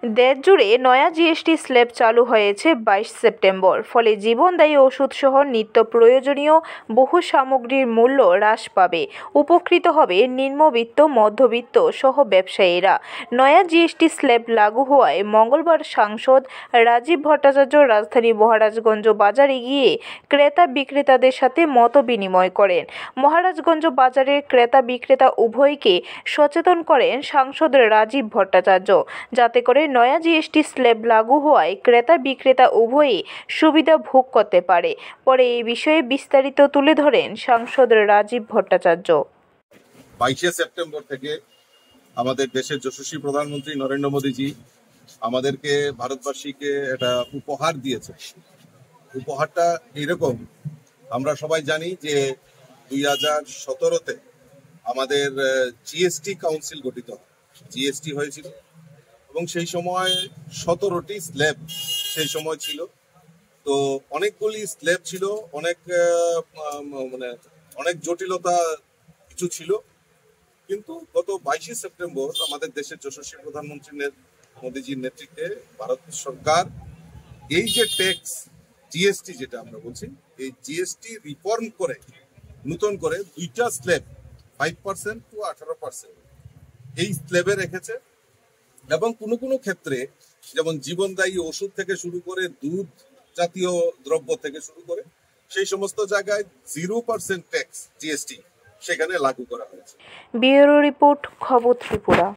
দেশজুড়ে নয়া GST slab চালু হয়েছে 22 সেপ্টেম্বর। ফলে জীবনদায়ী ওষুধসহ নিত্য প্রয়োজনীয় বহু সামগ্রীর মূল্য হ্রাস পাবে। উপকৃত হবে নিম্নবিত্ত, মধ্যবিত্ত সহ ব্যবসায়ীরা। নয়া জিএসটি স্ল্যাব লাগু হওয়ায় মঙ্গলবার সাংসদ রাজীব ভট্টাচার্য রাজধানী মহারাজগঞ্জ বাজারে গিয়ে ক্রেতা বিক্রেতাদের সাথে মত বিনিময় করেন। মহারাজগঞ্জ বাজারের ক্রেতা বিক্রেতা উভয়কে সচেতন করেন সাংসদ রাজীব ভট্টাচার্য, যাতে করে নয়া জিএসটি স্ল্যাব লাগু হওয়ায় ক্রেতা বিক্রেতা উভয়ই সুবিধা ভোগ করতে পারে। পরে এই বিষয়ে বিস্তারিত তুলে ধরেন সাংসদ রাজীব ভট্টাচার্য। 22 সেপ্টেম্বর থেকে আমাদের দেশের যশস্বী প্রধানমন্ত্রী নরেন্দ্র মোদীজি আমাদেরকে, ভারতবাসীকে একটা উপহার দিয়েছে। উপহারটা এরকম, আমরা সবাই জানি যে 2017-তে আমাদের জিএসটি কাউন্সিল গঠিত হয়, জিএসটি হয়েছিল এবং সেই সময় 17টি স্ল্যাব সেই সময় ছিল। তো অনেকগুলি স্ল্যাব ছিল, অনেক জটিলতা কিছু ছিল। কিন্তু গত 22 সেপ্টেম্বর আমাদের দেশের যশস্বী প্রধানমন্ত্রী মোদীজির নেতৃত্বে ভারত সরকার এই যে ট্যাক্স জিএসটি, যেটা আমরা বলছি, এই জিএসটি রিফর্ম করে নতুন করে 2টা স্ল্যাব 5% to 18% এই স্ল্যাবে রেখেছে। এবং কোনো ক্ষেত্রে যেমন জীবনদায়ী ওষুধ থেকে শুরু করে দুধ জাতীয় দ্রব্য থেকে শুরু করে সেই সমস্ত জায়গায় 0% ট্যাক্স জিএসটি সেখানে লাগু করা হয়েছে। ব্যুরো রিপোর্ট, খবর ত্রিপুরা।